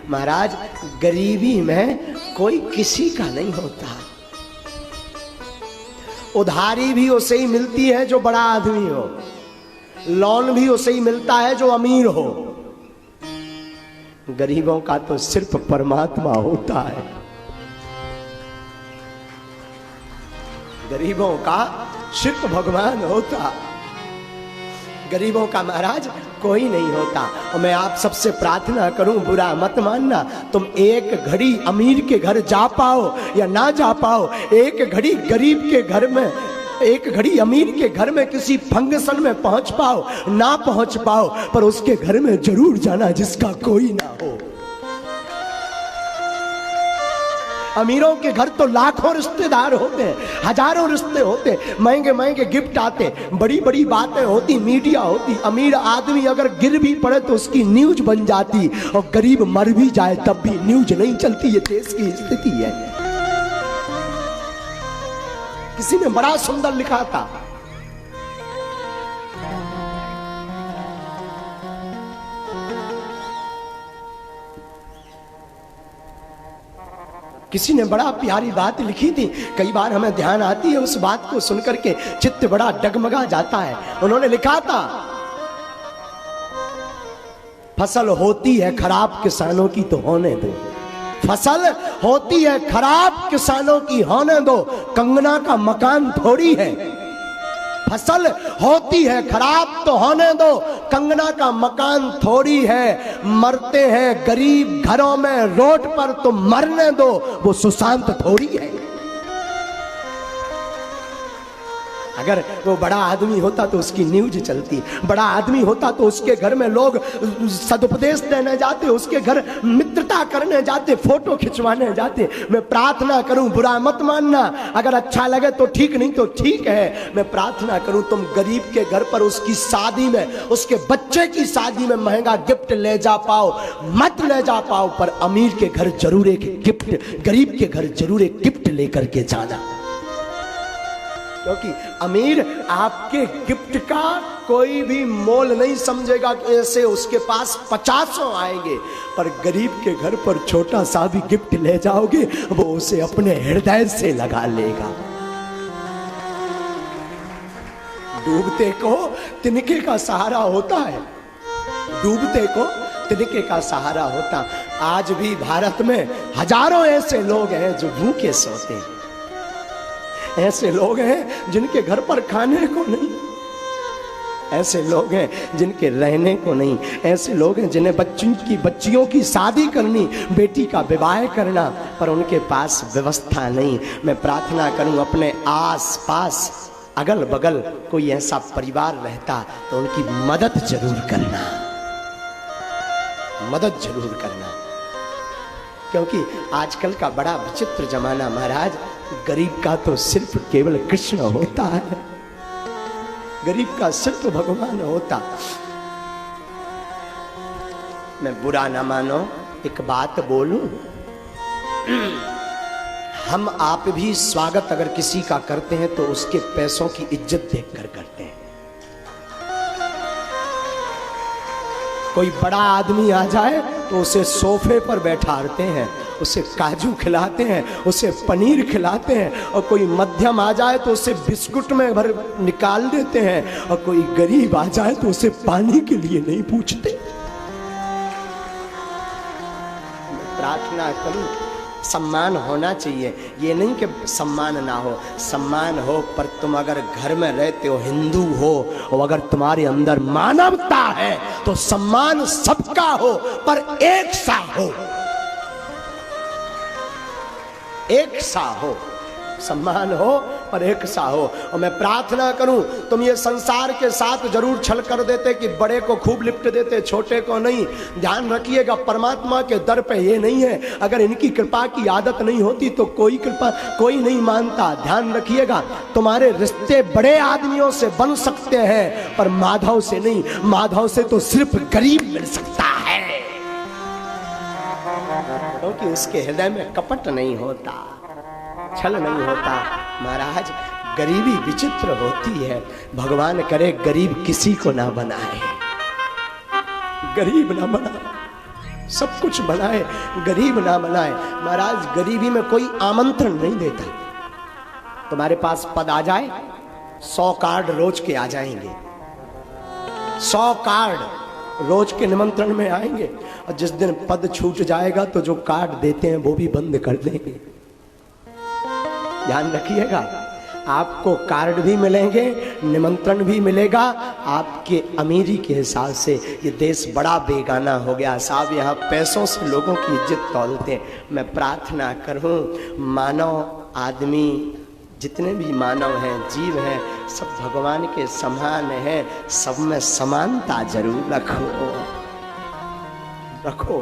महाराज गरीबी में कोई किसी का नहीं होता। उधारी भी उसे ही मिलती है जो बड़ा आदमी हो, लोन भी उसे ही मिलता है जो अमीर हो। गरीबों का तो सिर्फ परमात्मा होता है। गरीबों का सिर्फ भगवान होता, गरीबों का महाराज कोई नहीं होता। और मैं आप सबसे प्रार्थना करूं, बुरा मत मानना, तुम एक घड़ी अमीर के घर जा पाओ या ना जा पाओ, एक घड़ी गरीब के घर में, एक घड़ी अमीर के घर में किसी फंक्शन में पहुंच पाओ ना पहुंच पाओ, पर उसके घर में जरूर जाना जिसका कोई ना हो। अमीरों के घर तो लाखों रिश्तेदार होते हैं, हजारों रिश्ते होते, महंगे महंगे गिफ्ट आते, बड़ी बड़ी बातें होती, मीडिया होती। अमीर आदमी अगर गिर भी पड़े तो उसकी न्यूज बन जाती, और गरीब मर भी जाए तब भी न्यूज नहीं चलती। ये देश की स्थिति है। किसी ने बड़ा सुंदर लिखा था, किसी ने बड़ा प्यारी बात लिखी थी, कई बार हमें ध्यान आती है उस बात को सुनकर के चित्त बड़ा डगमगा जाता है। उन्होंने लिखा था, फसल होती है खराब किसानों की तो होने दो, फसल होती है खराब किसानों की होने दो, कंगना का मकान थोड़ी है। फसल होती है खराब तो होने दो, कंगना का मकान थोड़ी है। मरते हैं गरीब घरों में रोड पर तो मरने दो, वो सुशांत थोड़ी है। अगर वो बड़ा आदमी होता तो उसकी न्यूज चलती, बड़ा आदमी होता तो उसके घर में लोग सदुपदेश देने जाते, उसके घर मित्रता करने जाते, फोटो खिंचवाने जाते। मैं प्रार्थना करूं, बुरा मत मानना, अगर अच्छा लगे तो ठीक, नहीं तो ठीक है। मैं प्रार्थना करूं तुम गरीब के घर पर उसकी शादी में, उसके बच्चे की शादी में महंगा गिफ्ट ले जा पाओ, मत ले जा पाओ, पर अमीर के घर जरूर एक गिफ्ट, गरीब के घर जरूर एक गिफ्ट लेकर के जाना। क्योंकि अमीर आपके गिफ्ट का कोई भी मोल नहीं समझेगा कि ऐसे उसके पास 50 आएंगे, पर गरीब के घर पर छोटा सा भी गिफ्ट ले जाओगे वो उसे अपने हृदय से लगा लेगा। डूबते को तिनके का सहारा होता है, डूबते को तिनके का सहारा होता। आज भी भारत में हजारों ऐसे लोग हैं जो भूखे सोते हैं, ऐसे लोग हैं जिनके घर पर खाने को नहीं, ऐसे लोग हैं जिनके रहने को नहीं, ऐसे लोग हैं जिन्हें बच्चियों की शादी करनी, बेटी का विवाह करना, पर उनके पास व्यवस्था नहीं। मैं प्रार्थना करूं अपने आस पास अगल बगल कोई ऐसा परिवार रहता तो उनकी मदद जरूर करना, मदद जरूर करना। क्योंकि आजकल का बड़ा विचित्र जमाना महाराज, गरीब का तो सिर्फ केवल कृष्ण होता है, गरीब का सिर्फ भगवान होता। मैं बुरा ना मानो, एक बात बोलूं, हम आप भी स्वागत अगर किसी का करते हैं तो उसके पैसों की इज्जत देखकर करते हैं। कोई बड़ा आदमी आ जाए तो उसे सोफे पर बैठाते हैं, उसे काजू खिलाते हैं, उसे पनीर खिलाते हैं, और कोई मध्यम आ जाए तो उसे बिस्कुट में भर निकाल देते हैं, और कोई गरीब आ जाए तो उसे पानी के लिए नहीं पूछते। प्रार्थना करूं, सम्मान होना चाहिए, ये नहीं कि सम्मान ना हो, सम्मान हो, पर तुम अगर घर में रहते हो, हिंदू हो, और अगर तुम्हारे अंदर मानवता है तो सम्मान सबका हो, पर एक सा हो, एक सा हो, सम्मान हो पर एक सा हो। और मैं प्रार्थना करूं तुम ये संसार के साथ जरूर छल कर देते कि बड़े को खूब लिफ्ट देते, छोटे को नहीं। ध्यान रखिएगा, परमात्मा के दर पे ये नहीं है, अगर इनकी कृपा की आदत नहीं होती तो कोई कृपा कोई नहीं मानता। ध्यान रखिएगा, तुम्हारे रिश्ते बड़े आदमियों से बन सकते हैं पर माधव से नहीं, माधव से तो सिर्फ गरीब मिल सकता है, क्योंकि उसके हृदय में कपट नहीं होता, छल नहीं होता। महाराज गरीबी विचित्र होती है, भगवान करे गरीब किसी को ना बनाए, गरीब ना बनाए। सब कुछ बनाए, गरीब ना बनाए। महाराज गरीबी में कोई आमंत्रण नहीं देता। तुम्हारे पास पद आ जाए, 100 कार्ड रोज के आ जाएंगे, 100 कार्ड रोज के निमंत्रण में आएंगे। और जिस दिन पद छूट जाएगा तो जो कार्ड देते हैं वो भी बंद कर देंगे। ध्यान रखिएगा, आपको कार्ड भी मिलेंगे, निमंत्रण भी मिलेगा आपके अमीरी के हिसाब से। ये देश बड़ा बेगाना हो गया साहब, यहाँ पैसों से लोगों की इज्जत तौलते हैं। मैं प्रार्थना करूं, मानव आदमी जितने भी मानव हैं, जीव हैं, सब भगवान के समान हैं। सब में समानता जरूर रखो।